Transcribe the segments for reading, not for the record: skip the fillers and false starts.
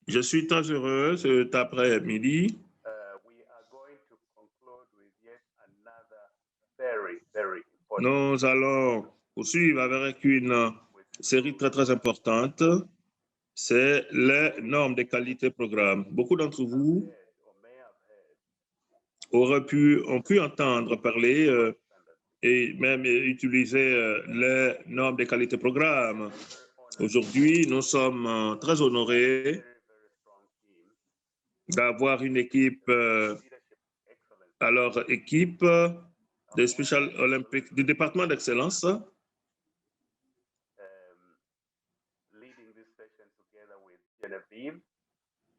Je suis très heureux cet après-midi. Nous allons poursuivre avec une série très importante. C'est les normes de qualité programme. Beaucoup d'entre vous ont pu entendre parler et même utiliser les normes de qualité programme. Aujourd'hui, nous sommes très honorés d'avoir une équipe, équipe des Special Olympics, du département d'excellence.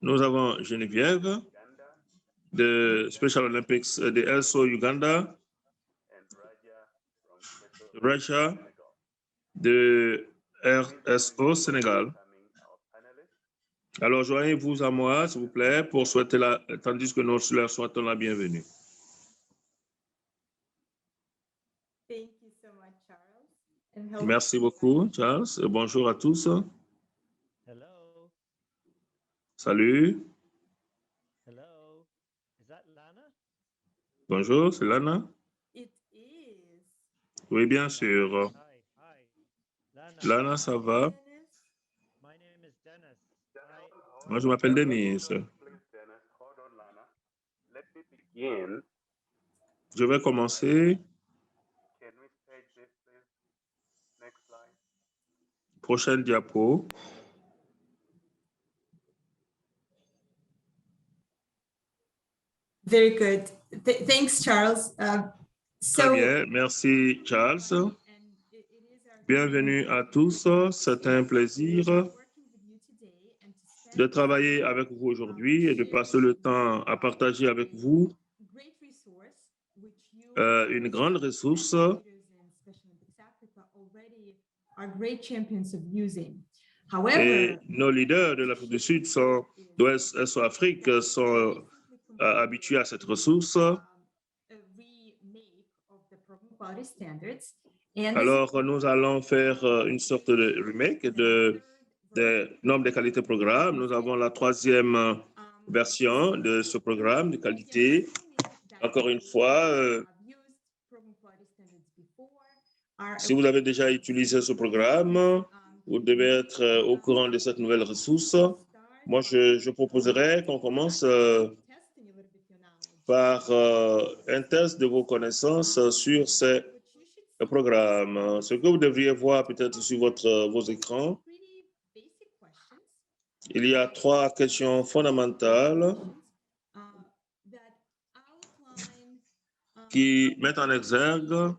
Nous avons Geneviève de Special Olympics de ELSO Uganda, Raja de RSO Sénégal. Alors, joignez-vous à moi, s'il vous plaît, pour souhaiter tandis que nous leur souhaitons la bienvenue. Merci beaucoup, Charles. Et bonjour à tous. Hello. Salut. Hello. Is that Lana? Bonjour, c'est Lana. It is. Oui, bien sûr. Hi. Lana, ça va? My name is Dennis. Moi, je m'appelle Denis. Je vais commencer. Prochaine diapo. Very good. Thanks, Charles. Très bien, merci Charles. Bienvenue à tous. C'est un plaisir de travailler avec vous aujourd'hui et de passer le temps à partager avec vous une grande ressource et nos leaders de l'Afrique du Sud d'Ouest et Afrique sont habitués à cette ressource. Alors, nous allons faire une sorte de remake des normes de qualité programme. Nous avons la 3e version de ce programme de qualité. Encore une fois, si vous avez déjà utilisé ce programme, vous devez être au courant de cette nouvelle ressource. Moi, je proposerais qu'on commence par un test de vos connaissances sur ces programmes. Ce que vous devriez voir peut-être sur vos écrans, il y a 3 questions fondamentales qui mettent en exergue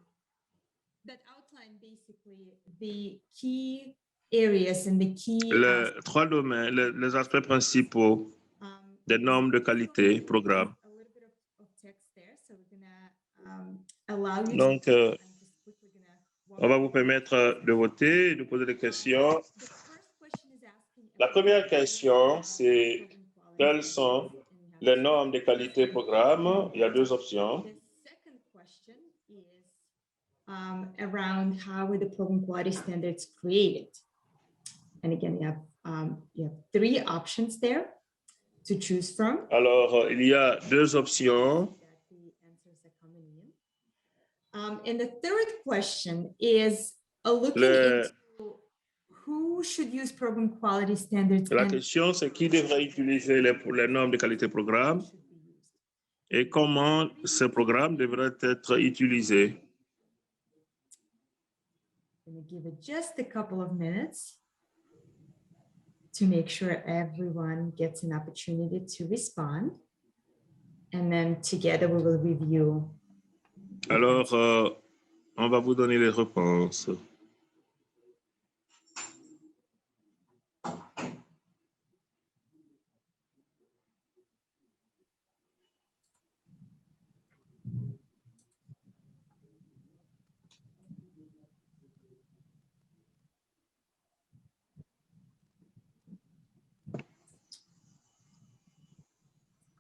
les 3 domaines, les aspects principaux des normes de qualité programme. Donc, on va vous permettre de voter et de poser des questions. La première question, c'est quelles sont les normes de qualité programme? Il y a 2 options. Around how were the program quality standards created? And again, you have 3 options there to choose from. Alors, il y a 2 options. And the third question is looking into who should use program quality standards. La question, c'est qui devrait utiliser les normes de qualité programme et comment ces programmes devraient être utilisés. I'm going to give it just a couple of minutes to make sure everyone gets an opportunity to respond. And then together we will review. Alors, on va vous donner les réponses.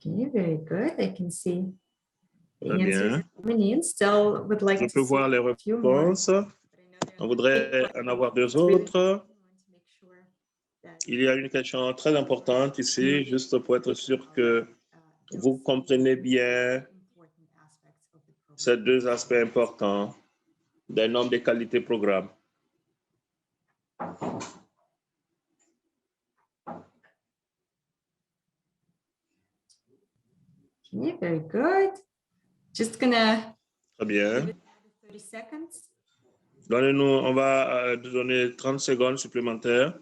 Okay, very good. I can see the Très answers bien. coming in. Still would like Je to peux see voir les a few more. réponses. On voudrait en avoir 2 autres. Il y a une question très importante ici, juste pour être sûr que vous comprenez bien ces deux aspects importants des normes de qualité programme. Okay, very good. Just gonna Très bien. give it 30 seconds. Donnez-nous, on va donner 30 secondes supplémentaires.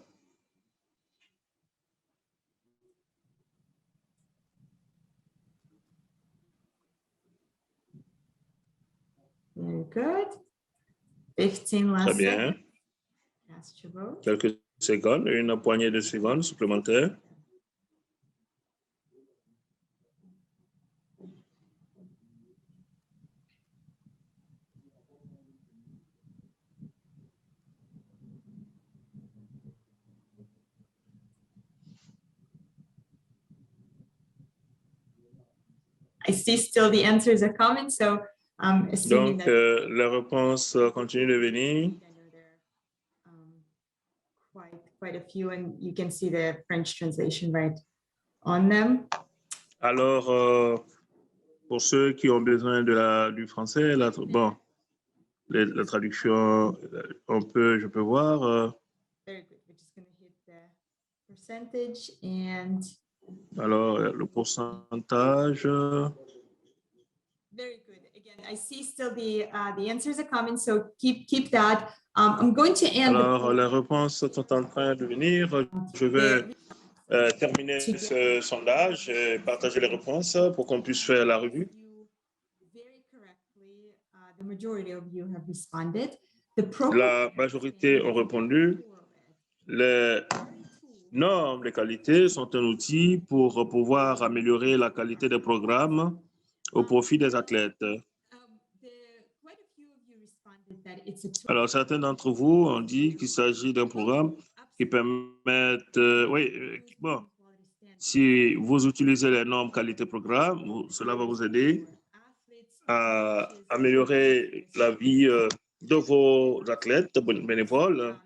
Very good. 15 Très last bien. seconds. Cast your vote. Quelques secondes, une poignée de secondes supplémentaires. I see still the answers are coming, so I'm assuming Donc, that les réponses continuent de venir. I know there are quite a few, and you can see the French translation right on them. Alors, pour ceux qui ont besoin du français, la traduction, je peux voir. Very good. We're just going to hit the percentage and. Alors, le pourcentage. Very good. Again, I see still the answers are coming, so keep that. I'm going to end. Alors, les réponses sont en train de venir. Je vais terminer ce sondage et partager les réponses pour qu'on puisse faire la revue. Very correctly, the majority of you have responded. La majorité ont répondu. Les normes de qualité sont un outil pour pouvoir améliorer la qualité des programmes au profit des athlètes. Alors, certains d'entre vous ont dit qu'il s'agit d'un programme qui permet, bon, si vous utilisez les normes qualité programme, cela va vous aider à améliorer la vie de vos athlètes bénévoles.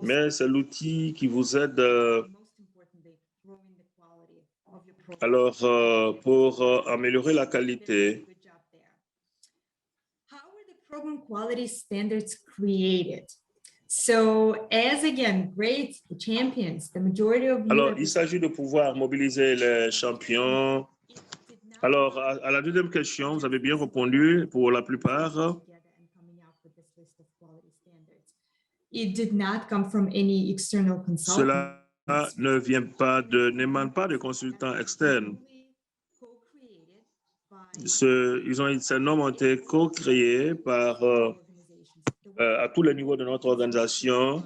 Mais c'est l'outil qui vous aide alors pour améliorer la qualité. How were the program quality standards created? So, as again, great champions, the majority of you. Alors, il s'agit de pouvoir mobiliser les champions. Alors, à la deuxième question, vous avez bien répondu pour la plupart. It did not come from any external consultant. Cela n'émane pas de consultants externes. Ces normes ont été co-créées par à tous les niveaux de notre organisation.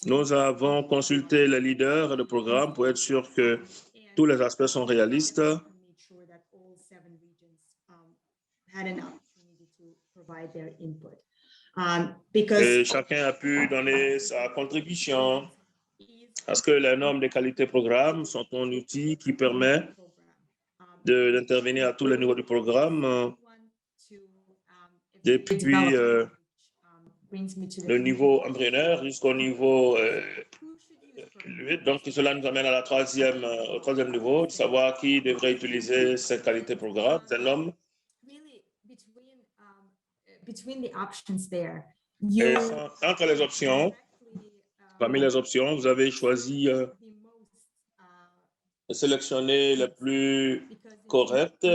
Nous avons consulté les leaders de programme pour être sûr que tous les aspects sont réalistes. Et chacun a pu donner sa contribution parce que les normes de qualité programme sont un outil qui permet d'intervenir à tous les niveaux du programme, depuis le niveau embryonnaire jusqu'au niveau 8. Donc, cela nous amène au troisième niveau, de savoir qui devrait utiliser ces qualités programme, ces normes. Et entre les options, parmi les options, vous avez choisi de sélectionner les plus correctes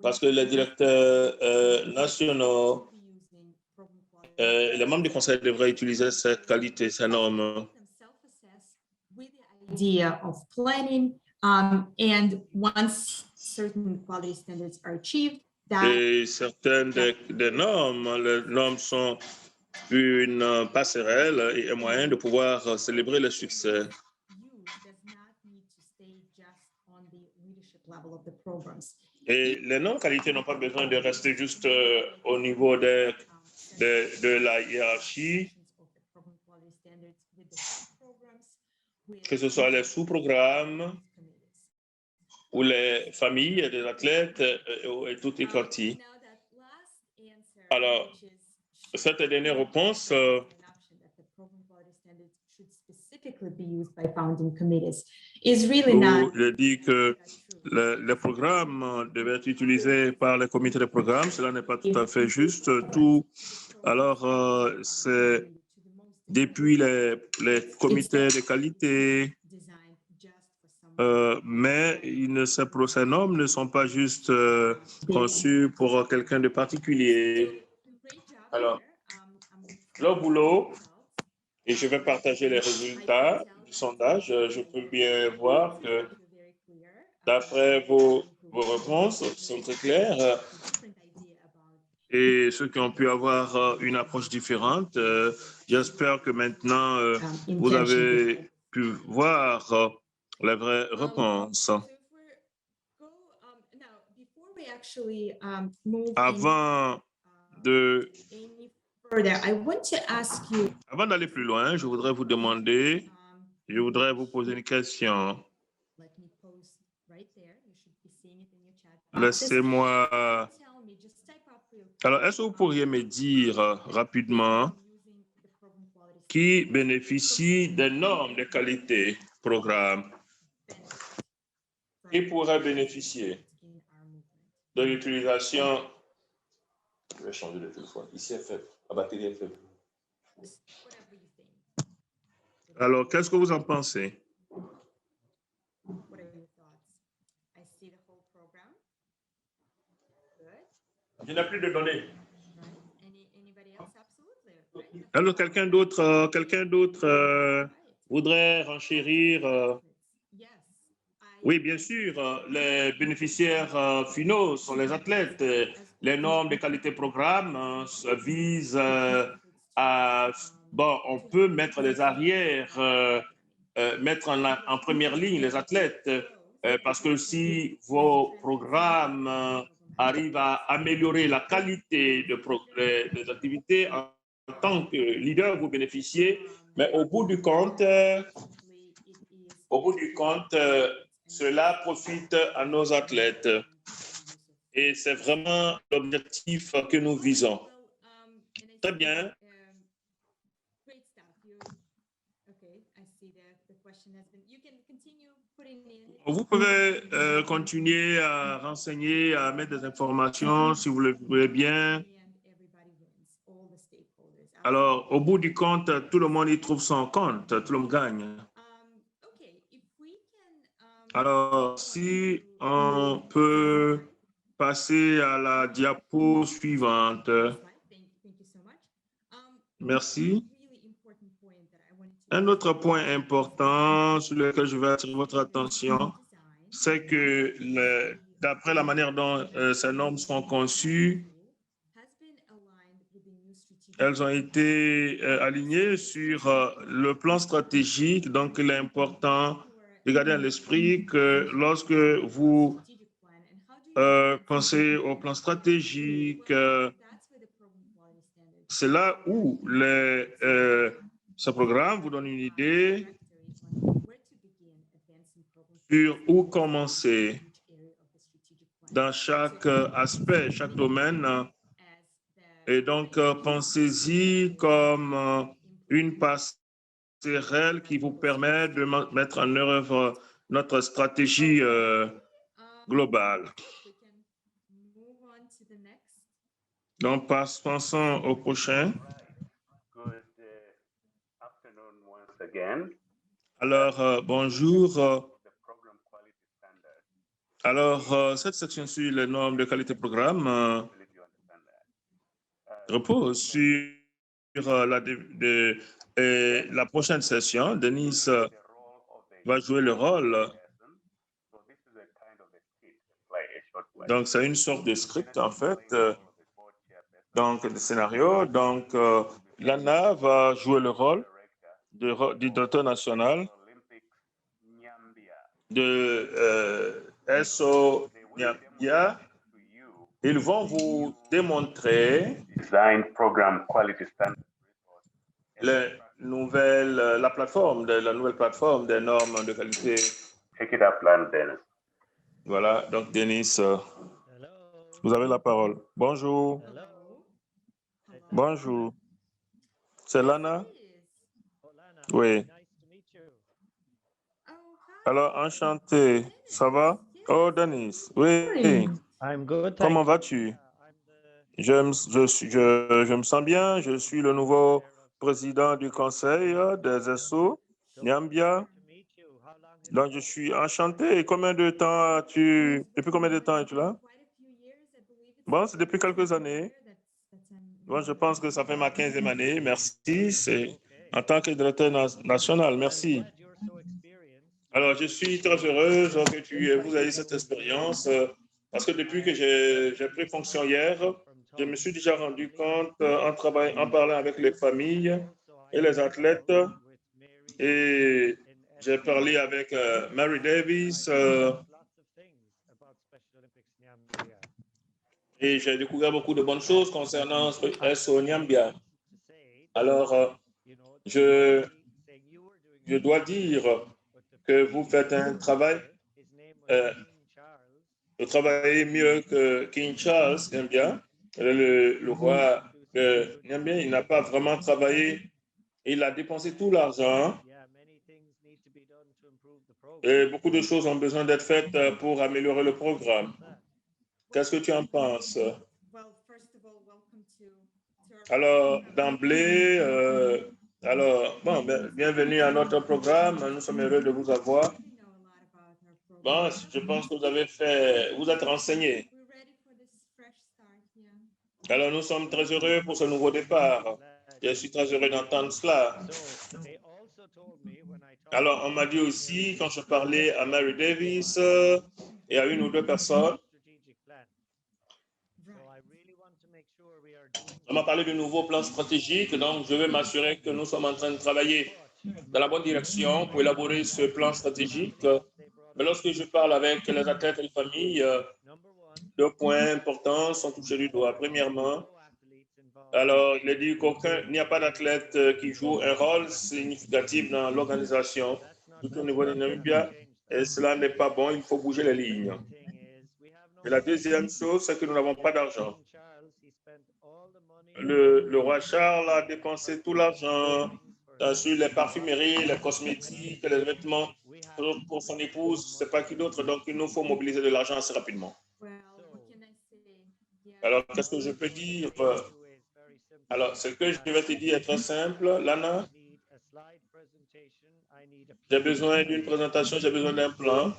parce que les directeurs nationaux, les membres du conseil devraient utiliser ces qualités, ces normes. Idea of planning, and once certain quality standards are achieved, et certaines des normes, les normes sont une passerelle et un moyen de pouvoir célébrer le succès. Et les normes qualité n'ont pas besoin de rester juste au niveau de la hiérarchie, que ce soit les sous-programmes où les familles des athlètes et toutes les parties. Alors, cette dernière réponse je dis que les programmes devaient être utilisés par les comités de programme. Cela n'est pas tout à fait juste. Alors, c'est depuis les comités de qualité, mais ces normes ne sont pas juste conçues pour quelqu'un de particulier. Alors, le boulot, et je vais partager les résultats du sondage. Je peux bien voir que d'après vos réponses sont très claires et ceux qui ont pu avoir une approche différente. J'espère que maintenant, vous avez pu voir les vraies réponses. Avant d'aller plus loin, je voudrais vous demander, je voudrais vous poser une question. Laissez-moi. Alors, est-ce que vous pourriez me dire rapidement qui bénéficie des normes de qualité programme? Qui pourrait bénéficier de l'utilisation? Je vais changer de téléphone. Ici est faible. La batterie est faible. Alors, qu'est-ce que vous en pensez? Je n'ai plus de données. Alors, quelqu'un d'autre voudrait renchérir? Oui, bien sûr. Les bénéficiaires finaux sont les athlètes. Les normes de qualité programme visent à... Bon, on peut mettre les arrières, mettre en première ligne les athlètes, parce que si vos programmes arrivent à améliorer la qualité des activités, en tant que leader, vous bénéficiez, mais au bout du compte, cela profite à nos athlètes. Et c'est vraiment l'objectif que nous visons. Très bien. Vous pouvez continuer à renseigner, à mettre des informations si vous le voulez bien. Alors, au bout du compte, tout le monde y trouve son compte, tout le monde gagne. Alors, si on peut passer à la diapo suivante. Merci. Un autre point important sur lequel je vais attirer votre attention, c'est que d'après la manière dont ces normes sont conçues, elles ont été alignées sur le plan stratégique. Donc, il est important de garder à l'esprit que lorsque vous pensez au plan stratégique, c'est là où ce programme vous donne une idée sur où commencer dans chaque aspect, chaque domaine. Et donc, pensez-y comme une passerelle qui vous permet de mettre en œuvre notre stratégie globale. Donc, pensons au prochain. Alors, bonjour. Alors, cette section sur les normes de qualité programme repose sur la prochaine session. Denise va jouer le rôle. Donc, c'est une sorte de script, en fait, donc de scénario. Donc, Lana va jouer le rôle du directeur national de SO Niambia. Ils vont vous démontrer la nouvelle plateforme des normes de qualité. Take it up, Dennis. Voilà, donc Denis, Hello. vous avez la parole. Bonjour. Hello. Bonjour. C'est Lana? Oh, Lana. Oui. Nice to meet you. Alors, enchanté. Ça va? Oh, Denis. Oui. I'm good. Comment thank you. vas-tu? Yeah, I'm the Je me sens bien. Je suis le nouveau président du conseil des SO, so Nyambia. to meet you. How long have Donc, you je known suis me? enchanté. Et combien de temps depuis combien de temps es-tu là? Bon, c'est depuis quelques années. Bon, je pense que ça fait ma 15e année. Merci. C'est Okay. en tant que directeur national. I'm Merci. glad you're so experienced. Alors, je suis très heureuse que vous ayez cette expérience parce que depuis que j'ai pris fonction hier, je me suis déjà rendu compte en parlant avec les familles et les athlètes et j'ai parlé avec Mary Davis Lots of things about Special Olympics Nyambia. et j'ai découvert beaucoup de bonnes choses concernant SO Nyambia. To say that, Alors, you know, je, saying you were doing je dois dire but the que vous faites un travail, his name was King Charles. vous travaillez mieux que King Charles Nyambia. Le roi de Nyambia, il n'a pas vraiment travaillé. Il a dépensé tout l'argent Yeah, many things need to be done to improve the et program. beaucoup de choses ont besoin d'être faites pour améliorer le programme. Qu'est-ce que tu en penses? Alors, d'emblée, bienvenue à notre programme. Nous sommes heureux de vous avoir. Bon, je pense que vous êtes renseigné. Alors, nous sommes très heureux pour ce nouveau départ. Je suis très heureux d'entendre cela. So they also told me when I talked Alors, on m'a dit aussi, quand je parlais à Mary Davis et à une ou deux personnes, strategic plan. So I really want to make sure we are doing on m'a parlé du nouveau plan stratégique, donc je vais m'assurer que nous sommes en train de travailler dans la bonne direction pour élaborer ce plan stratégique. Mais lorsque je parle avec les athlètes et les familles, number one, 2 points importants sont touchés du doigt. Premièrement, no athletes involved. alors il est dit qu'il n'y a pas d'athlète qui joue un rôle significatif dans l'organisation, That's not tout au good. niveau de We have to Namibia, change that. et cela n'est pas bon, il faut bouger les lignes. Second thing is we have no Et la money. deuxième chose, c'est que nous n'avons pas d'argent. King Charles, he spent all the money Le roi Charles a dépensé tout l'argent sur les parfumeries, les cosmétiques, les vêtements pour son épouse, je ne sais pas qui d'autre, donc il nous faut mobiliser de l'argent assez rapidement. Alors, qu'est-ce que je peux dire? Alors, ce que je vais te dire est très simple, Lana. J'ai besoin d'une présentation, j'ai besoin d'un plan.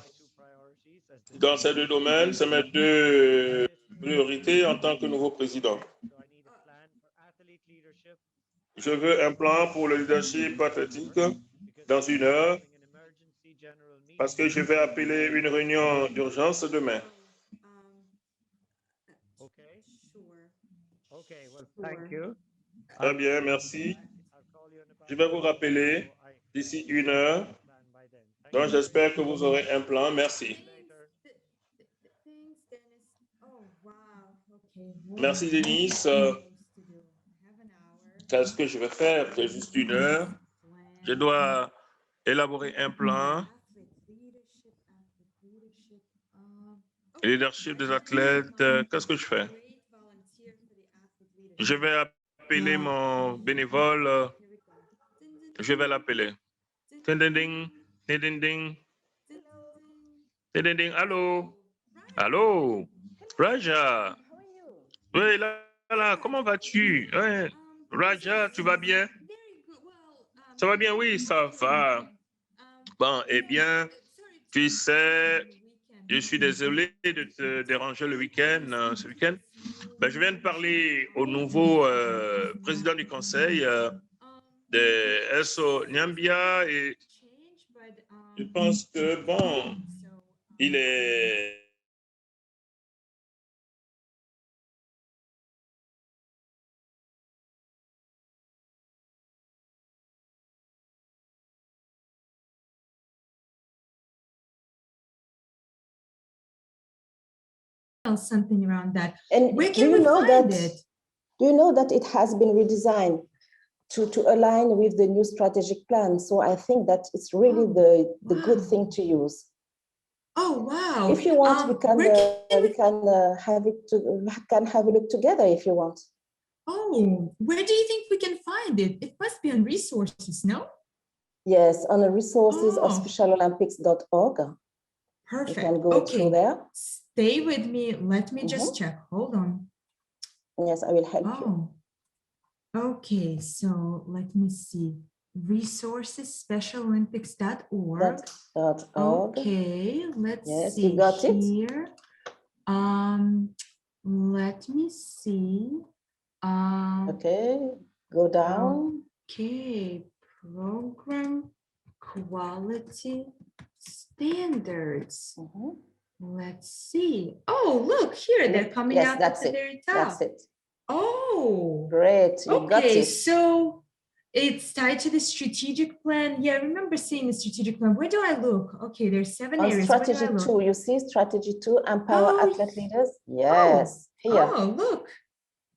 Dans ces 2 domaines, c'est mes 2 priorités en tant que nouveau président. Je veux un plan pour le leadership athlétique dans 1 heure parce que je vais appeler une réunion d'urgence demain. Okay, well, thank you. Très bien, merci. Je vais vous rappeler d'ici 1 heure. Donc, j'espère que vous aurez un plan. Merci. Merci, Denise. Qu'est-ce que je vais faire? J'ai juste 1 heure. Je dois élaborer un plan. Leadership des athlètes. Qu'est-ce que je fais? Je vais appeler mon bénévole. Je vais l'appeler. Ding, ding, ding. Ding, ding, ding. Ding, ding, ding. Allô? Allô? Raja? Oui, là, comment vas-tu? Ouais. Raja, tu vas bien? Ça va bien? Oui, ça va. Bon, eh bien, tu sais, je suis désolé de te déranger le week-end, ce week-end. Ben, je viens de parler au nouveau président du conseil de SO Nyambia et je pense que, bon, il est... Something around that. And Where do can you we know find that? it? Do you know that it has been redesigned to align with the new strategic plan? So I think that it's really the good thing to use. Oh, wow. If you want, we can have a look together if you want. Oh, where do you think we can find it? It must be on resources, no? Yes, on the resources of specialolympics.org. Perfect. You can go through there. Stay with me. Let me just check. Hold on. Yes, I will help you. Okay, so let me see. Resources, specialolympics.org. Okay, let's see. You got here. Let me see. Okay, go down. Okay, program quality standards. Let's see. Oh, look here, they're coming out at the very top. That's it. Oh, great. You got it. So it's tied to the strategic plan. Yeah, I remember seeing the strategic plan. Where do I look? Okay, there's 7 areas. Strategy 2, you see strategy 2, empower athlete leaders. Yes. Here. Oh, look.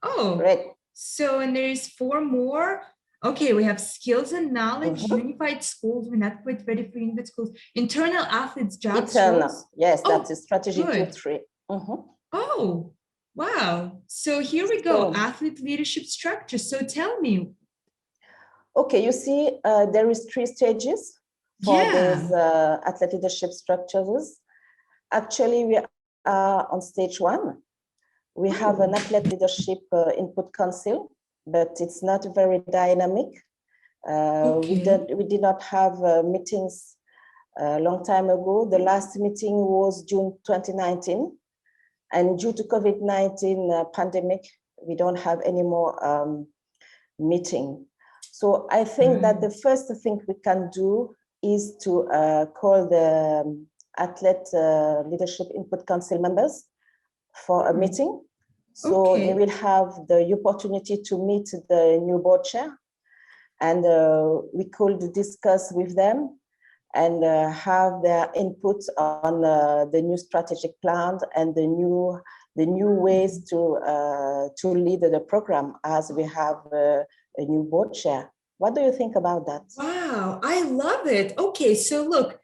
Oh, great. So, and there's 4 more. Okay, we have skills and knowledge, unified schools. We're not quite ready for unified schools. Internal athletes, job skills. Yes, that's a strategy 2, 3. Oh, wow. So here we go, athlete leadership structure. So tell me. Okay, you see there is 3 stages for these athlete leadership structures. Actually, we are on stage 1. We have an athlete leadership input council, but it's not very dynamic. We did not have meetings a long time ago. The last meeting was June 2019. And due to COVID-19 pandemic, we don't have any more meeting. So I think that the first thing we can do is to call the athlete leadership input council members for a meeting. So they will have the opportunity to meet the new board chair, and we could discuss with them and have their input on the new strategic plan and the new ways to lead the program as we have a new board chair. What do you think about that? Wow, I love it. Okay, so look,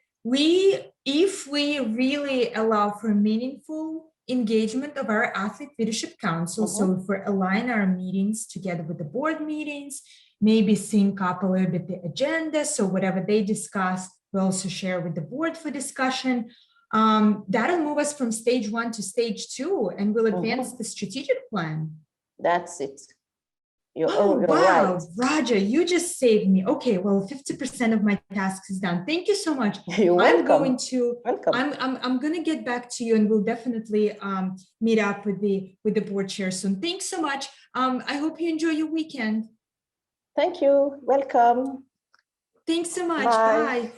if we really allow for meaningful engagement of our athlete leadership council, so if we align our meetings together with the board meetings, maybe sync up a little bit the agenda, so whatever they discuss, we'll also share with the board for discussion. That'll move us from stage 1 to stage 2, and we'll advance the strategic plan. That's it. You're wow, right. Raja, you just saved me. Okay, well, 50% of my tasks is done. Thank you so much. You're welcome. I'm going to get back to you, and we'll definitely meet up with the board chair soon. Thanks so much. I hope you enjoy your weekend. Thank you. Welcome. Thanks so much. Bye.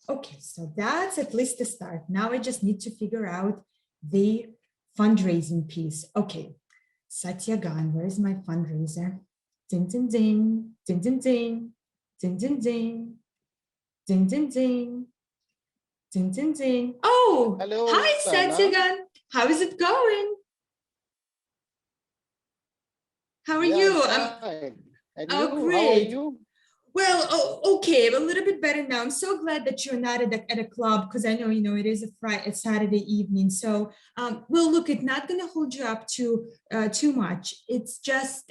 Okay, so that's at least the start. Now I just need to figure out the fundraising piece. Okay. Satya Gan, where's my fundraiser? Ding, ding, ding, ding, ding, ding, ding, ding, ding, ding, ding, ding, ding, ding, ding. Oh, hello, hi, Satya Gan. How is it going? How are you? Fine. And oh, you? great. How are you? Well, okay, I'm a little bit better now. I'm so glad that you're not at a club, because I know, it is a Saturday evening. So, well, look, it's not going to hold you up too much. It's just,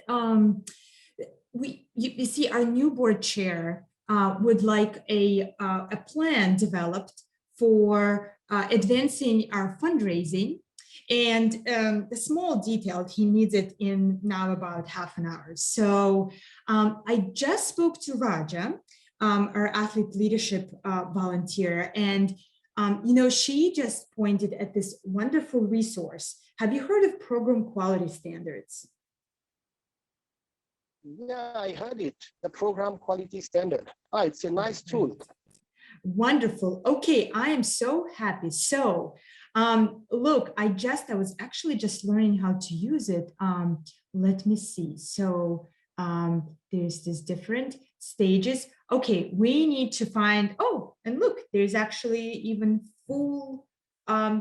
you see, our new board chair would like a plan developed for advancing our fundraising. And the small detail, he needs it in now about half an hour. So I just spoke to Raja, our athlete leadership volunteer, and she just pointed at this wonderful resource. Have you heard of program quality standards? Yeah, I heard it. The program quality standard. It's a nice tool. Wonderful. Okay, I am so happy. So look, I was actually just learning how to use it. Let me see. So there's these different stages. Okay, we need to find, and look, there's actually even full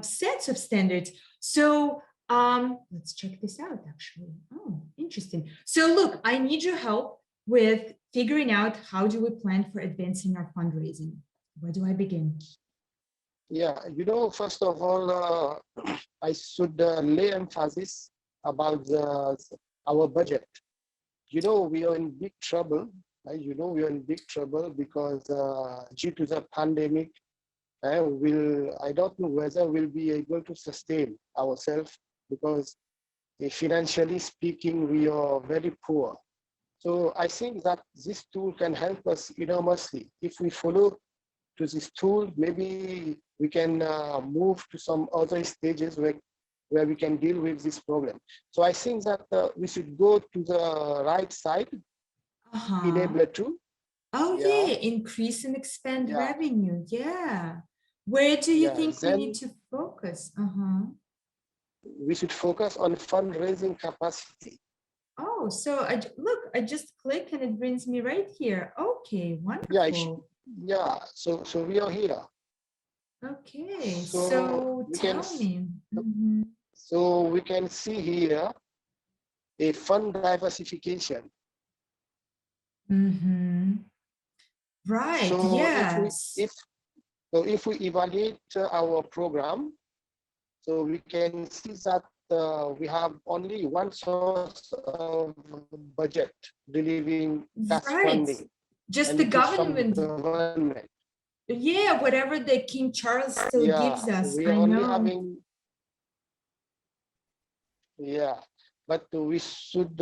sets of standards. So let's check this out actually. Oh, interesting. So look, I need your help with figuring out how do we plan for advancing our fundraising. Where do I begin? Yeah, first of all, I should lay emphasis about our budget. We are in big trouble. We are in big trouble because due to the pandemic, I don't know whether we'll be able to sustain ourselves because financially speaking, we are very poor. So I think that this tool can help us enormously. If we follow to this tool, maybe we can move to some other stages where we can deal with this problem. So I think that we should go to the right side, enabler 2. Oh yeah, increase and expand revenue. Yeah. Where do you think we need to focus? We should focus on fundraising capacity. Oh, so I just click and it brings me right here. Okay, wonderful. So we are here. Okay, so tell me. So we can see here a fund diversification. Right, so yes. if we evaluate our program, so we can see that we have only one source of budget delivering tax funding. Just the government. Yeah, whatever the King Charles still gives us. We are only having. But we should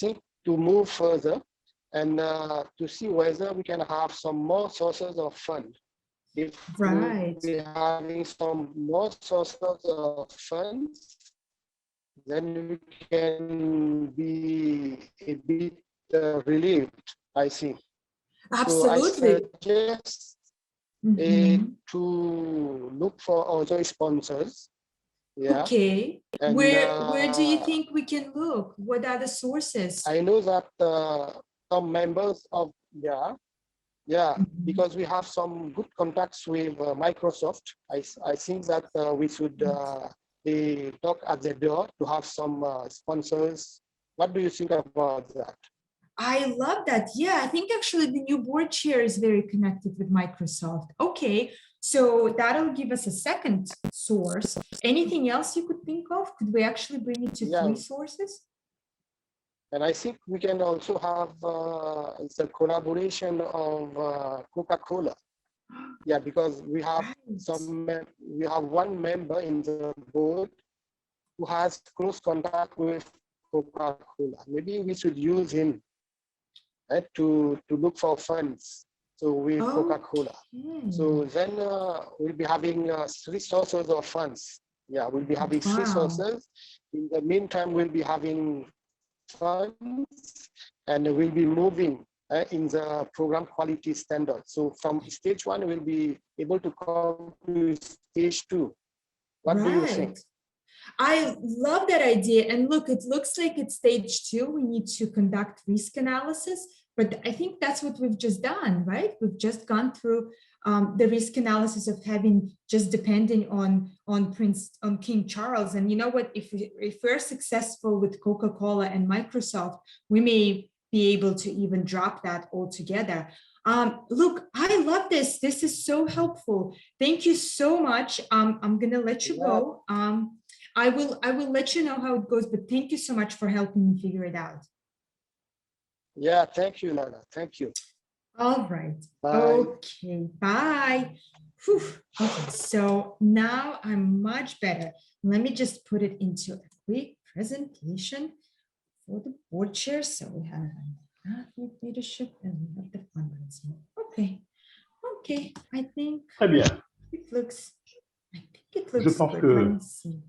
think to move further and to see whether we can have some more sources of fund. If we're having some more sources of funds, then we can be a bit relieved, I think. Absolutely. So I suggest to look for other sponsors. Okay. And where do you think we can look? What are the sources? I know that some members of because we have some good contacts with Microsoft. I think that we should talk at the door to have some sponsors. What do you think about that? I love that. Yeah, I think actually the new board chair is very connected with Microsoft. Okay, so that'll give us a second source. Anything else you could think of? Could we actually bring it to 3 sources? And I think we can also have the collaboration of Coca-Cola. Yeah, because we have we have one member in the board who has close contact with Coca-Cola. Maybe we should use him to look for funds. So with Coca-Cola. So then we'll be having 3 sources of funds. Yeah, we'll be having 3 sources. In the meantime, we'll be having funds and we'll be moving in the program quality standard. So from stage 1, we'll be able to come to stage 2. What do you think? I love that idea. And look, it looks like it's stage 2. We need to conduct risk analysis, but I think that's what we've just done, right? We've just gone through the risk analysis of having just depending on King Charles. And you know what, if we're successful with Coca-Cola and Microsoft, we may be able to even drop that altogether. Look, I love this. This is so helpful. Thank you so much. I'm gonna let you go. I will let you know how it goes, but thank you so much for helping me figure it out. Yeah, thank you, Lana. Thank you. All right. Bye. Okay, bye. Whew. Okay, so now I'm much better. Let me just put it into a quick presentation for the board chair. So we have leadership and we have the fundraising. Okay. Okay, I think Très bien. it looks good. pense Let me see.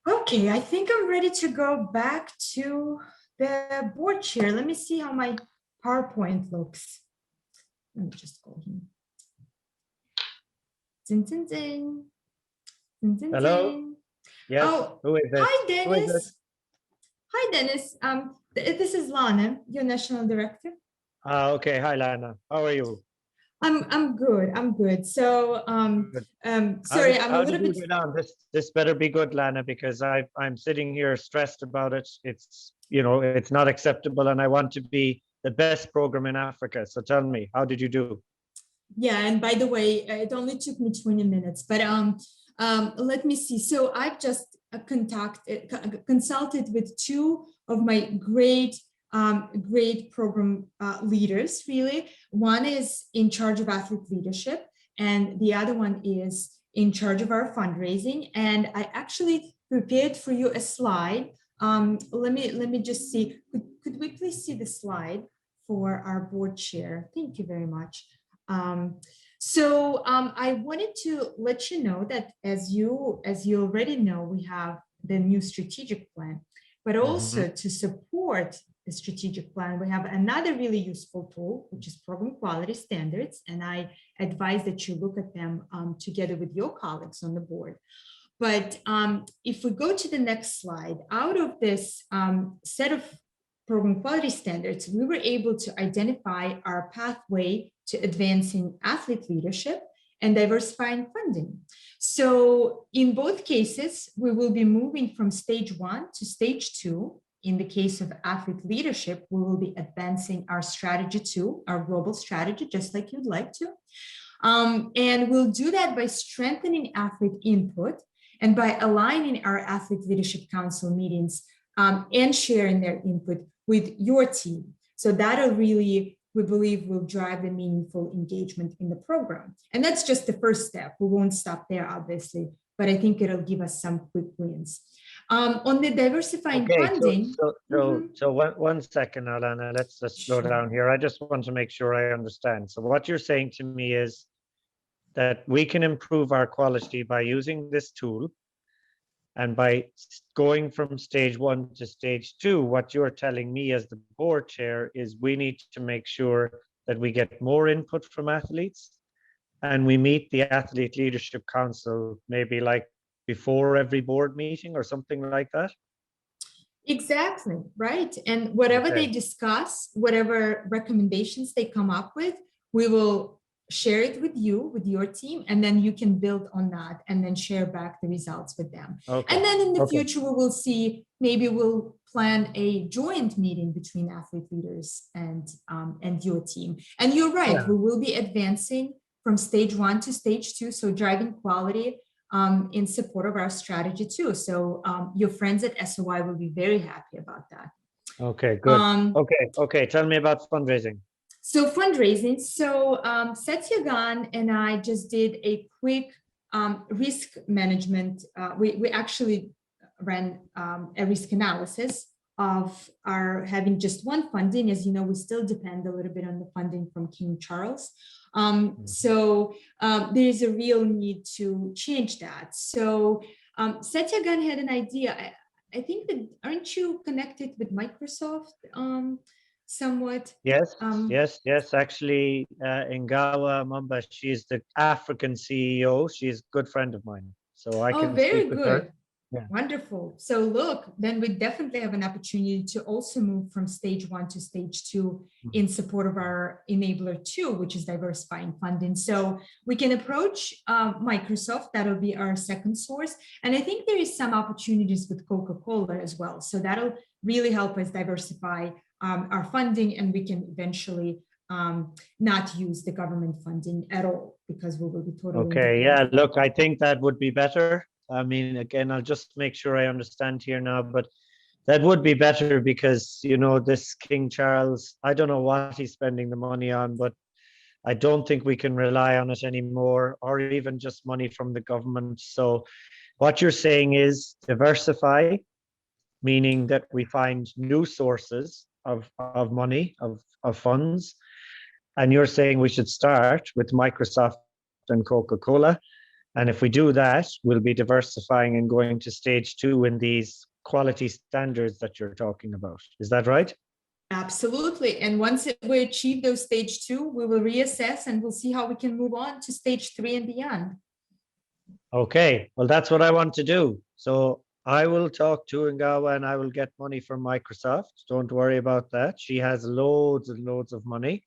Okay, I think I'm ready to go back to the board chair. Let me see how my PowerPoint looks. Let me just go here. Ding, ding, ding. Ding, ding, Hello? ding. Yes. Oh, who is it? hi, Dennis. Who is it? Hi, Dennis. This is Lana, your national director. Okay. Hi, Lana. How are you? I'm good. I'm good. So sorry, I'm a little bit. This better be good, Lana, because I'm sitting here stressed about it. It's it's not acceptable, and I want to be the best program in Africa. So tell me, how did you do? Yeah, and by the way, it only took me 20 minutes, but let me see. So I've just consulted with two of my great program leaders, really. One is in charge of athlete leadership, and the other one is in charge of our fundraising. And I actually prepared for you a slide. Let me just see. Could we please see the slide for our board chair? Thank you very much. I wanted to let you know that as you already know, we have the new strategic plan, but also to support the strategic plan, we have another really useful tool, which is program quality standards. And I advise that you look at them together with your colleagues on the board. But if we go to the next slide, out of this set of program quality standards, we were able to identify our pathway to advancing athlete leadership and diversifying funding. So in both cases, we will be moving from stage 1 to stage 2. In the case of athlete leadership, we will be advancing our strategy 2, our global strategy, just like you'd like to. And we'll do that by strengthening athlete input and by aligning our athlete leadership council meetings and sharing their input with your team. So that'll really, we believe, will drive the meaningful engagement in the program. And that's just the first step. We won't stop there, obviously, but I think it'll give us some quick wins. On the diversifying funding. So one second, Alana, let's slow down here. I just want to make sure I understand. So what you're saying to me is that we can improve our quality by using this tool. And by going from stage 1 to stage 2, what you're telling me as the board chair is we need to make sure that we get more input from athletes and we meet the Athlete Leadership Council maybe like before every board meeting or something like that? Exactly, right. And whatever they discuss, whatever recommendations they come up with, we will share it with you, with your team, and then you can build on that and then share back the results with them. And then in the future, we will see, maybe we'll plan a joint meeting between athlete leaders and your team. And you're right, we will be advancing from stage 1 to stage 2, so driving quality in support of our strategy too. So your friends at SOI will be very happy about that. Okay, good. Okay, tell me about fundraising. So fundraising, so Satya Gan and I just did a quick risk management. We actually ran a risk analysis of our having just one funding. As you know, we still depend a little bit on the funding from King Charles. So there is a real need to change that. So Satya Gan had an idea. I think that, aren't you connected with Microsoft somewhat? Yes, yes. Actually, Ngawa Mamba, she's the African CEO. She's a good friend of mine. So I can speak with her. Yeah. Wonderful. So look, then we definitely have an opportunity to also move from stage 1 to stage 2 in support of our enabler 2, which is diversifying funding. So we can approach Microsoft. That'll be our second source. And I think there is some opportunities with Coca-Cola as well. So that'll really help us diversify our funding, and we can eventually not use the government funding at all, because we will be totally. Okay, yeah, look, I think that would be better. I mean, again, I'll just make sure I understand here now, but that would be better because, you know, this King Charles, I don't know what he's spending the money on, but I don't think we can rely on it anymore, or even just money from the government. So what you're saying is diversify, meaning that we find new sources of money, of funds. And you're saying we should start with Microsoft and Coca-Cola. And if we do that, we'll be diversifying and going to stage 2 in these quality standards that you're talking about. Is that right? Absolutely. And once we achieve those stage 2, we will reassess and we'll see how we can move on to stage 3 and beyond. Okay, well, that's what I want to do. So I will talk to Ngawa and I will get money from Microsoft. Don't worry about that. She has loads and loads of money.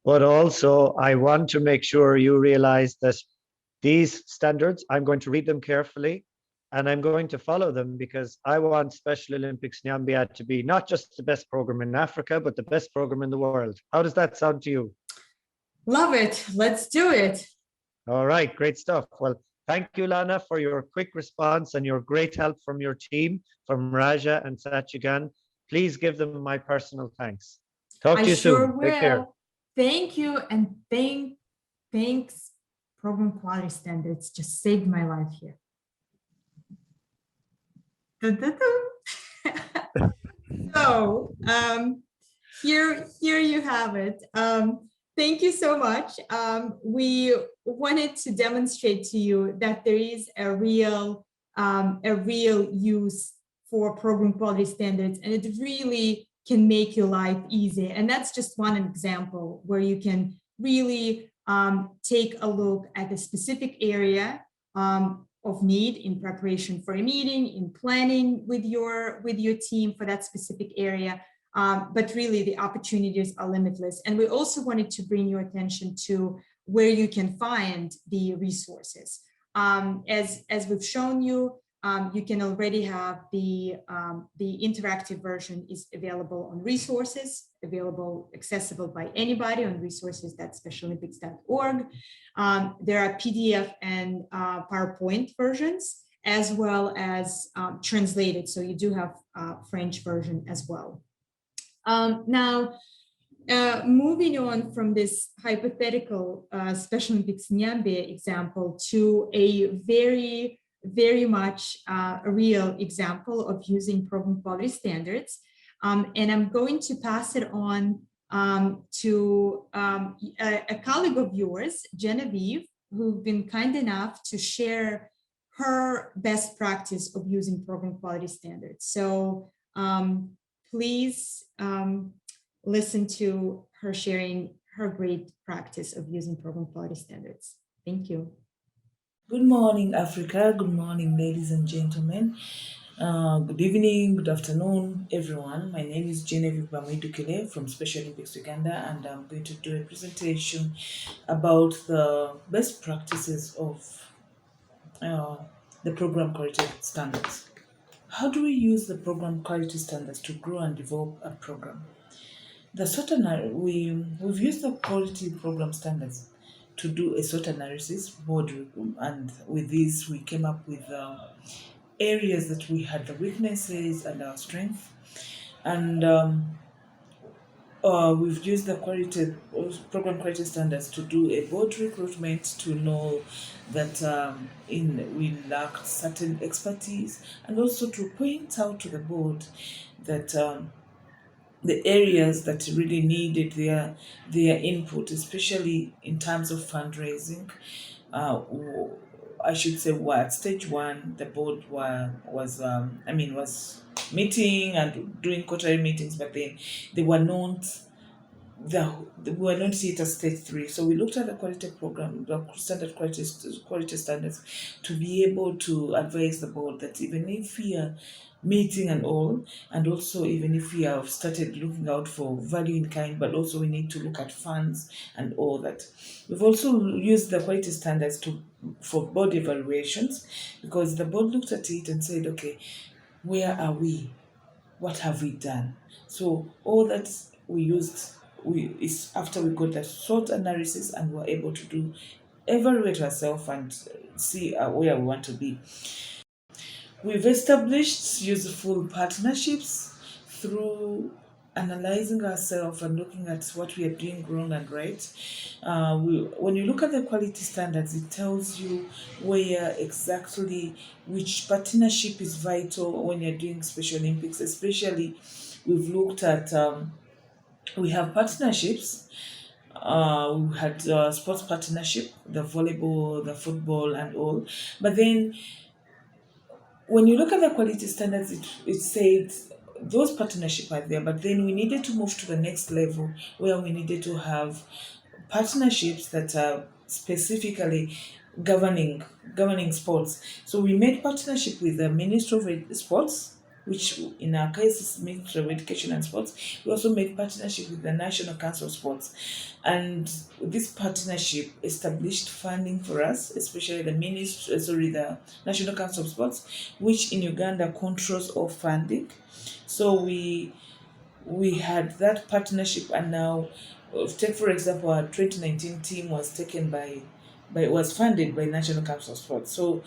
But also, I want to make sure you realize that these standards, I'm going to read them carefully and I'm going to follow them, because I want Special Olympics Nyambia to be not just the best program in Africa, but the best program in the world. How does that sound to you? Love it. Let's do it. All right, great stuff. Well, thank you, Lana, for your quick response and your great help from your team, from Raja and Satyagan. Please give them my personal thanks. Talk to you soon. Will. Take care. Thank you, and thanks. Program quality standards just saved my life here. So here you have it. Thank you so much. We wanted to demonstrate to you that there is a real use for program quality standards, and it really can make your life easy. And that's just one example where you can really take a look at a specific area of need in preparation for a meeting, in planning with your team for that specific area. But really the opportunities are limitless. And we also wanted to bring your attention to where you can find the resources. As we've shown you, you can already have the interactive version is available on resources, accessible by anybody on resources.specialolympics.org. There are PDF and PowerPoint versions, as well as translated. So you do have French version as well. Now, moving on from this hypothetical Special Olympics Nyambe example to a very much a real example of using program quality standards. And I'm going to pass it on to a colleague of yours, Genevieve, who've been kind enough to share her best practice of using program quality standards. So please listen to her sharing her great practice of using program quality standards. Thank you. Good morning, Africa. Good morning, ladies and gentlemen. Good evening, good afternoon, everyone. My name is Genevieve Bamwidukile from Special Olympics Uganda, and I'm going to do a presentation about the best practices of the program quality standards. How do we use the program quality standards to grow and develop a program? We've used the quality program standards to do a SWOT analysis board, and with this we came up with areas that we had the weaknesses and our strength, and we've used the program quality standards to do a board recruitment to know that we lacked certain expertise, and also to point out to the board that the areas that really needed their input, especially in terms of fundraising. I should say, at stage one, the board was meeting and doing quarterly meetings, but then they were not yet at stage 3. So we looked at the quality program, the standard quality standards, to be able to advise the board that even if we are meeting and all, and also even if we have started looking out for value in kind, but also we need to look at funds and all that. We've also used the quality standards for board evaluations, because the board looked at it and said, okay, where are we? What have we done? So all that we used is after we got the SWOT analysis, and we're able to evaluate ourselves and see where we want to be. We've established useful partnerships through analyzing ourselves and looking at what we are doing wrong and right. When you look at the quality standards, it tells you where exactly which partnership is vital when you're doing Special Olympics. Especially, we've looked at, we have partnerships. We had sports partnership, the volleyball, the football and all. But then when you look at the quality standards, it said those partnerships are there, but then we needed to move to the next level, where we needed to have partnerships that are specifically governing sports. So we made partnership with the Ministry of Sports, which in our case is Ministry of Education and Sports. We also made partnership with the National Council of Sports. And this partnership established funding for us, especially the National Council of Sports, which in Uganda controls all funding. So we we had that partnership, and now, take for example, our 2019 team was taken was funded by National Council of Sport. So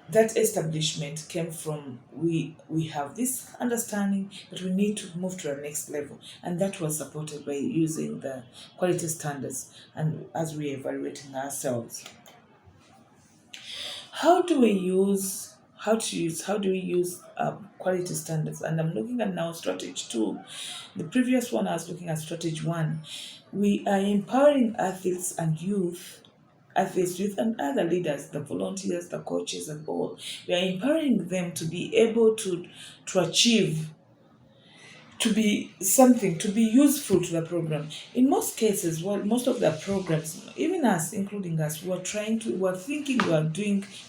that establishment came from we have this understanding that we need to move to the next level, and that was supported by using the quality standards and as we evaluating ourselves. How do we use quality standards? And I'm looking at now strategy 2. The previous one I was looking at strategy 1. We are empowering athletes, youth and other leaders, the volunteers, the coaches, and all. We are empowering them to be able to achieve, to be useful to the program. In most cases, most of the programs, even us, including us, we're thinking we're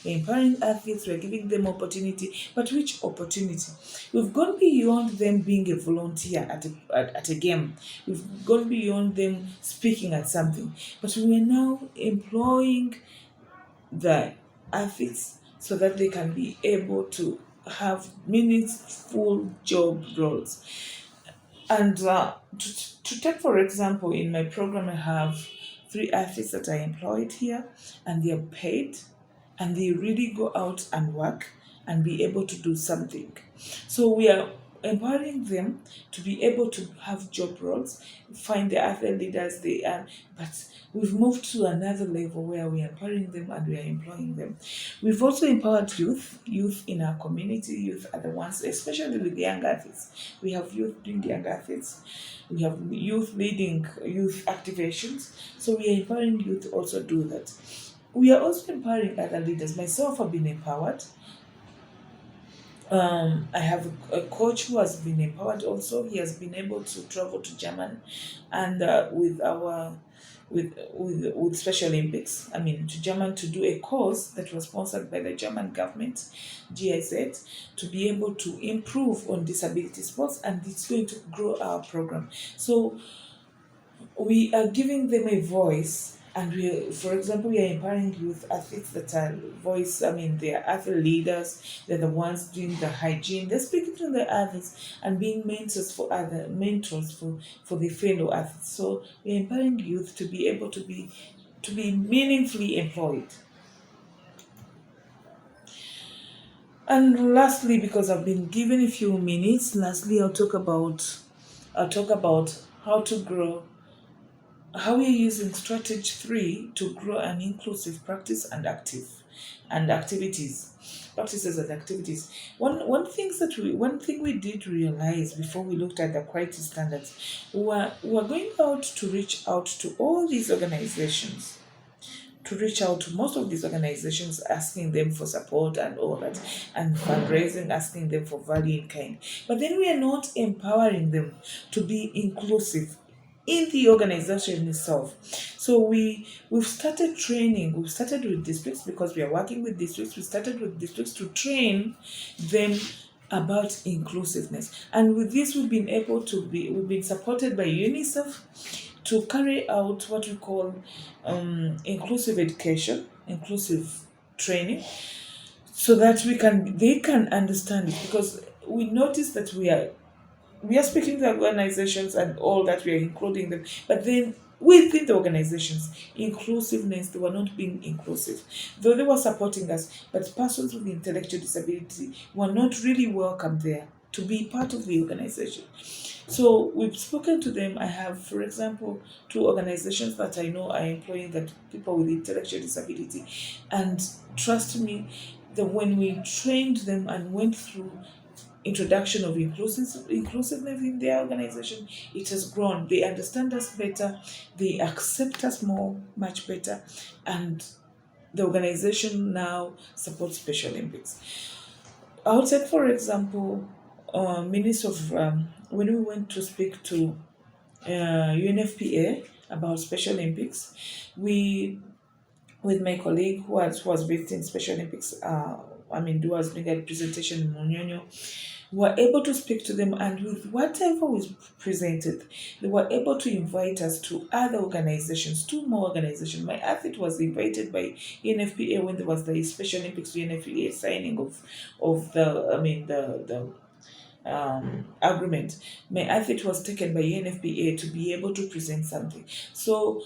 empowering athletes, we're giving them opportunity, but which opportunity? We've gone beyond them being a volunteer at a game. We've gone beyond them speaking at something, but we are now employing the athletes so that they can be able to have meaningful job roles. And to take, for example, in my program, I have 3 athletes that are employed here, and they are paid, and they really go out and work and be able to do something. So we are empowering them to be able to have job roles, find the other leaders they are, but we've moved to another level where we are empowering them and we are employing them. We've also empowered youth in our community. Youth are the ones, especially with young athletes. We have youth doing young athletes. We have youth leading youth activations. So we are empowering youth to also do that. We are also empowering other leaders. Myself have been empowered. I have a coach who has been empowered also. He has been able to travel to Germany and with Special Olympics, to Germany to do a course that was sponsored by the German government, GIZ, to be able to improve on disability sports, and it's going to grow our program. So we are giving them a voice, and for example, we are empowering youth athletes that are they are athlete leaders. They're the ones doing the hygiene. They're speaking to the athletes and being mentors for the fellow athletes. So we're empowering youth to be able to be meaningfully employed. And lastly, because I've been given a few minutes, I'll talk about how to grow. How we are using strategy 3 to grow an inclusive practice and activities. Practices and activities. One thing we did realize before we looked at the quality standards, we were going out to reach out to all these organizations, to reach out to most of these organizations, asking them for support and all that, and fundraising, asking them for value in kind. But then we are not empowering them to be inclusive in the organization itself. So we've started training. We've started with districts because we are working with districts. We started with districts to train them about inclusiveness. And with this, we've been supported by UNICEF to carry out what we call inclusive education, inclusive training, so that they can understand it, because we notice that we are speaking to organizations and all that, we are including them, but then within the organizations, inclusiveness, they were not being inclusive. Though they were supporting us, but persons with intellectual disability were not really welcome there to be part of the organization. So we've spoken to them. I have, for example, 2 organizations that I know are employing that people with intellectual disability, and trust me, that when we trained them and went through introduction of inclusiveness in their organization, it has grown. They understand us better, they accept us much better, and the organization now supports Special Olympics. I would say, for example, when we went to speak to UNFPA about Special Olympics, with my colleague who was based in Special Olympics, who was doing a presentation in Munyonyo, were able to speak to them, and with whatever was presented, they were able to invite us to other organizations, 2 more organizations. My athlete was invited by UNFPA when there was the Special Olympics UNFPA signing of agreement. I think it was taken by UNFPA to be able to present something. So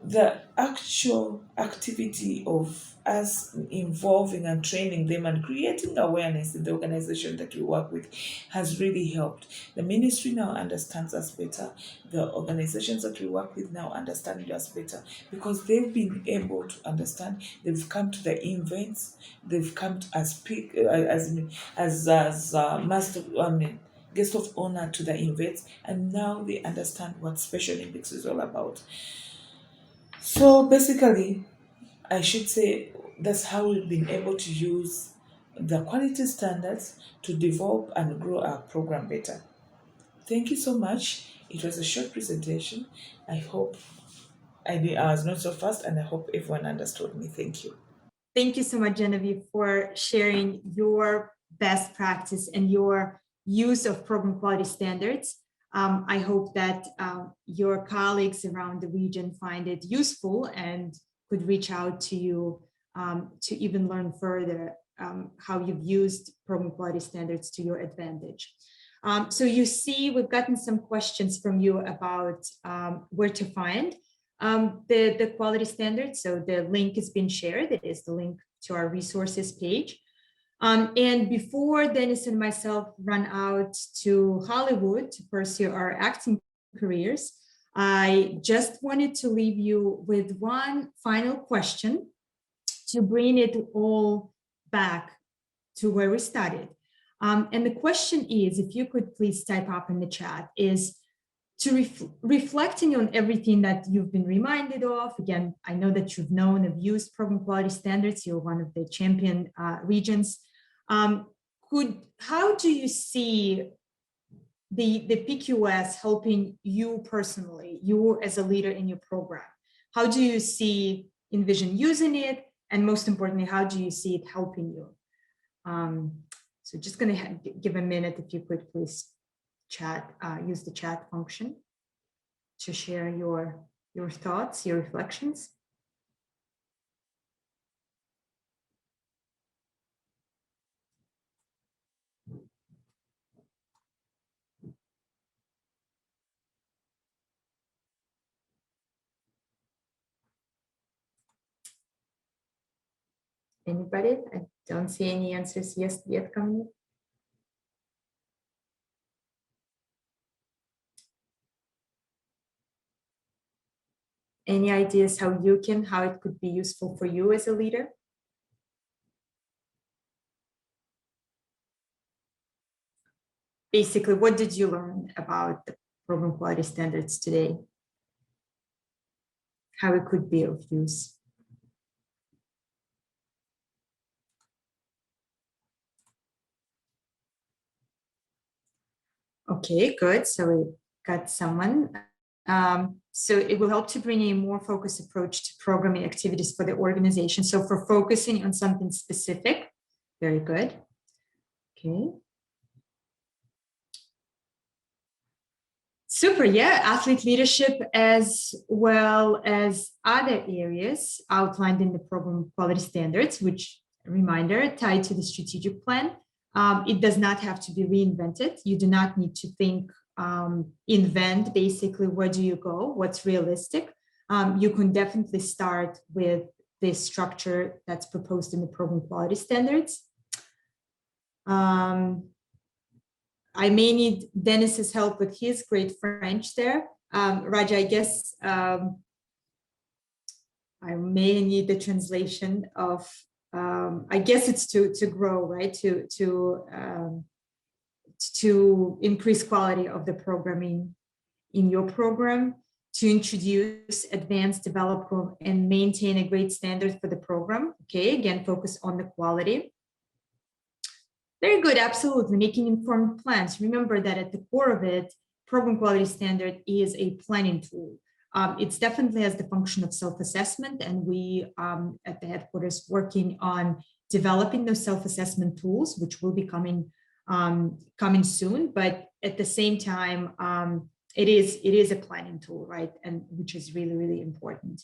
the actual activity of us involving and training them and creating awareness in the organization that we work with has really helped. The ministry now understands us better. The organizations that we work with now understand us better because they've been able to understand. They've come to the events. They've come to as master. Guest of honor to the events, and now they understand what Special Olympics is all about. So basically, I should say that's how we've been able to use the quality standards to develop and grow our program better. Thank you so much. It was a short presentation. I hope I was not so fast, and I hope everyone understood me. Thank you. Thank you so much, Genevieve, for sharing your best practice and your use of program quality standards. I hope that your colleagues around the region find it useful and could reach out to you to even learn further how you've used program quality standards to your advantage. So you see, we've gotten some questions from you about where to find the quality standards. So the link has been shared. It is the link to our resources page. And before Dennis and myself run out to Hollywood to pursue our acting careers, I just wanted to leave you with one final question to bring it all back to where we started. And the question is, if you could please type up in the chat, is to reflecting on everything that you've been reminded of. Again, I know that you've known of used program quality standards. You're one of the champion regions. How do you see the PQS helping you personally, you as a leader in your program? How do you envision using it? And most importantly, how do you see it helping you? So just gonna give a minute, if you could please use the chat function to share your thoughts, your reflections. Anybody? I don't see any answers yet coming. Any ideas how it could be useful for you as a leader? Basically, what did you learn about the program quality standards today? How it could be of use? Okay, good. So we got someone. So it will help to bring a more focused approach to programming activities for the organization. So for focusing on something specific, very good. Okay. Super, yeah, athlete leadership as well as other areas outlined in the program quality standards, which, reminder, tied to the strategic plan. It does not have to be reinvented. You do not need to think, invent basically where do you go, what's realistic. You can definitely start with the structure that's proposed in the program quality standards. I may need Dennis's help with his great French there. Raja, I guess I may need the translation of, I guess it's to grow, right? To increase quality of the programming in your program, to introduce, advance, develop, and maintain a great standard for the program. Okay, again, focus on the quality. Very good, absolutely. Making informed plans. Remember that at the core of it, program quality standard is a planning tool. It's definitely has the function of self-assessment, and we at the headquarters working on developing those self-assessment tools, which will be coming soon. But at the same time, it is a planning tool, right? And which is really, really important.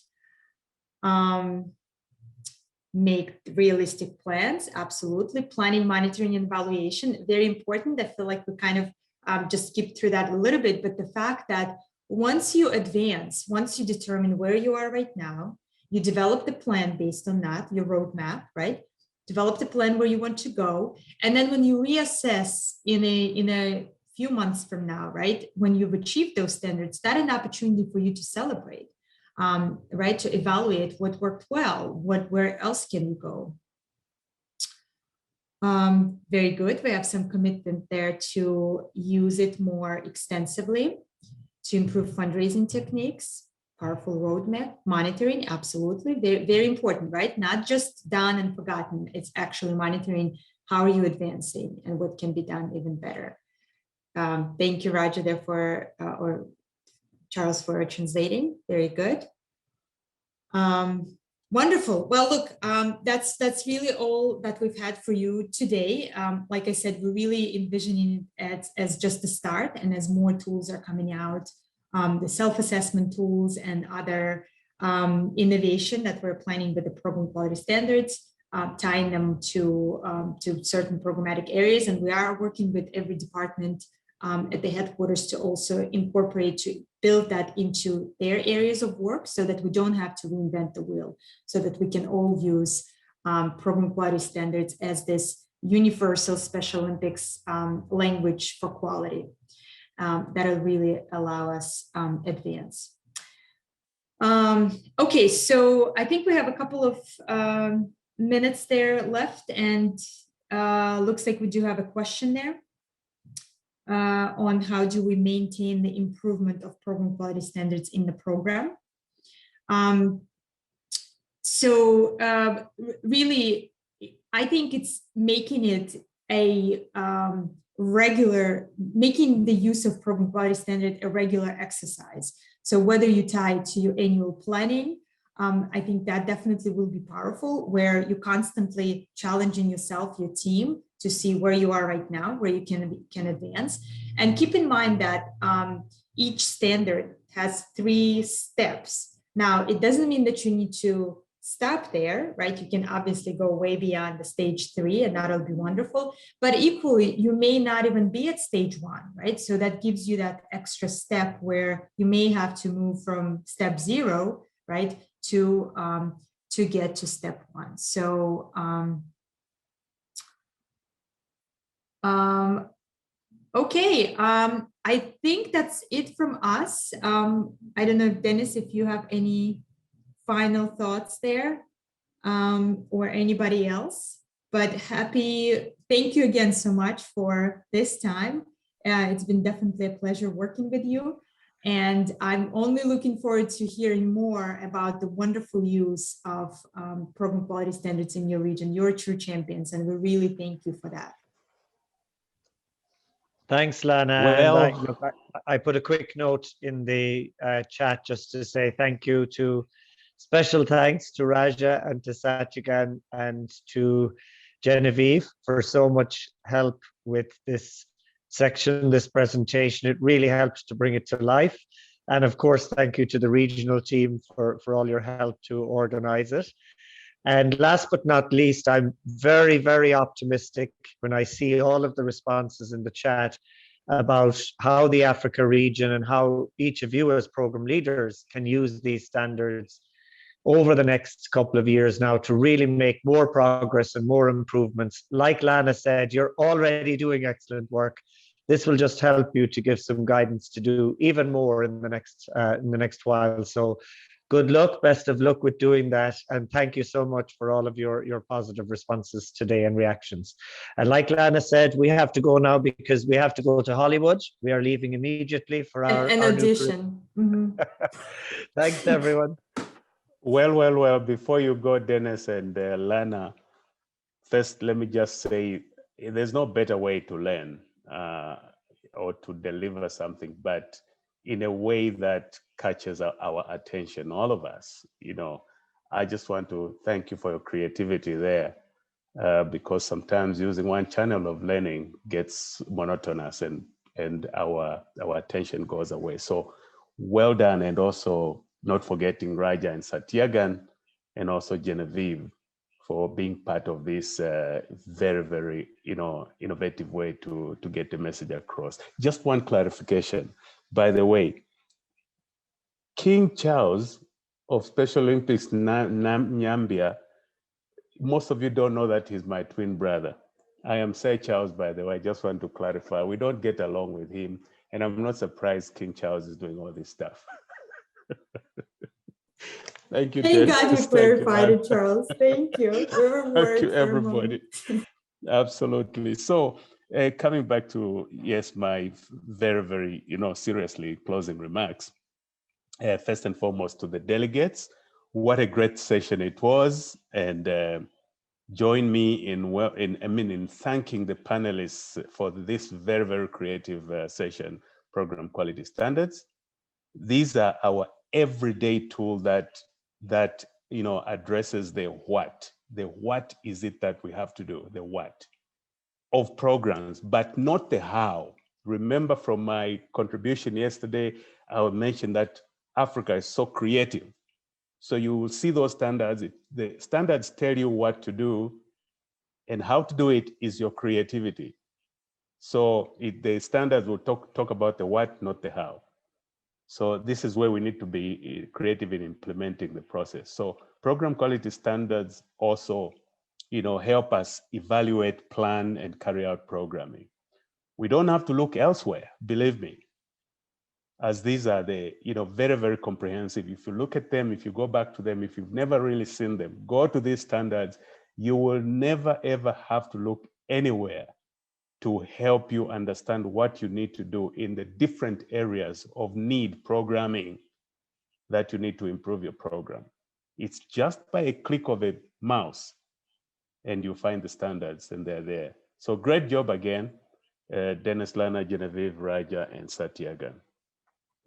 make realistic plans. Absolutely. Planning, monitoring, and evaluation, very important. I feel like we kind of just skipped through that a little bit, but the fact that once you advance, once you determine where you are right now, you develop the plan based on that, your roadmap, right? Develop the plan where you want to go. And then when you reassess in a few months from now, right? When you've achieved those standards, that's an opportunity for you to celebrate, right? To evaluate what worked well, where else can you go? Very good. We have some commitment there to use it more extensively, to improve fundraising techniques, powerful roadmap, monitoring, absolutely, very, very important, right? Not just done and forgotten, it's actually monitoring how are you advancing and what can be done even better. Thank you, Raja, there for, or Charles, for translating, very good. Wonderful. Well, look, that's really all that we've had for you today. Like I said, we're really envisioning it as just the start, and as more tools are coming out, the self-assessment tools and other innovation that we're planning with the program quality standards, tying them to certain programmatic areas. And we are working with every department at the headquarters to also incorporate, to build that into their areas of work, so that we don't have to reinvent the wheel, so that we can all use program quality standards as this universal Special Olympics language for quality. That'll really allow us advance. Okay, so I think we have a couple of minutes there left, and looks like we do have a question there on how do we maintain the improvement of program quality standards in the program. Really, I think it's making it a regular, making the use of program quality standard a regular exercise. So whether you tie it to your annual planning, I think that definitely will be powerful, where you're constantly challenging yourself, your team, to see where you are right now, where you can advance. And keep in mind that each standard has 3 steps. Now, it doesn't mean that you need to stop there, right? You can obviously go way beyond the stage 3, and that'll be wonderful. But equally, you may not even be at stage 1, right? So that gives you that extra step where you may have to move from step 0, right, to get to step 1. So okay, I think that's it from us. I don't know, Dennis, if you have any final thoughts there, or anybody else, but thank you again so much for this time. It's been definitely a pleasure working with you. And I'm only looking forward to hearing more about the wonderful use of program quality standards in your region. You're true champions, and we really thank you for that. Thanks, Lana. Well, and I put a quick note in the chat just to say thank you to, special thanks to Raja and to Satyagan and to Genevieve for so much help with this section, this presentation. It really helps to bring it to life. And of course, thank you to the regional team for all your help to organize it. And last but not least, I'm very, very optimistic when I see all of the responses in the chat about how the Africa region and how each of you as program leaders can use these standards over the next couple of years now to really make more progress and more improvements. Like Lana said, you're already doing excellent work. This will just help you to give some guidance to do even more in the next while. So good luck, best of luck with doing that. And thank you so much for all of your positive responses today and reactions. And like Lana said, we have to go now because we have to go to Hollywood. We are leaving immediately for our audition. Thanks, everyone. Well, before you go, Dennis and Lana, first, let me just say, there's no better way to learn or to deliver something, but in a way that catches our attention, all of us. I just want to thank you for your creativity there, because sometimes using one channel of learning gets monotonous and our attention goes away. So well done, and also not forgetting Raja and Satyagan, and also Genevieve for being part of this very, very, innovative way to get the message across. Just one clarification, by the way, King Charles of Special Olympics Nyambia, most of you don't know that he's my twin brother. I am Sir Charles, by the way. I just want to clarify. We don't get along with him, and I'm not surprised King Charles is doing all this stuff. Thank you. Thank God you clarified it, Charles. Thank you. Thank you, everybody. Absolutely. So coming back to, yes, my very, very, seriously closing remarks. First and foremost to the delegates, what a great session it was. And join me in thanking the panelists for this very, very creative session, Program Quality Standards. These are our everyday tool that addresses the what. The what is it that we have to do, the what of programs, but not the how. Remember from my contribution yesterday, I mentioned that Africa is so creative. So you will see those standards. The standards tell you what to do, and how to do it is your creativity. So the standards will talk about the what, not the how. So this is where we need to be creative in implementing the process. So program quality standards also, help us evaluate, plan, and carry out programming. We don't have to look elsewhere, believe me, as these are the, very, very comprehensive. If you look at them, if you go back to them, if you've never really seen them, go to these standards. You will never, ever have to look anywhere to help you understand what you need to do in the different areas of need programming that you need to improve your program. It's just by a click of a mouse and you find the standards and they're there. So great job again, Dennis, Lana, Genevieve, Raja, and Satyagan.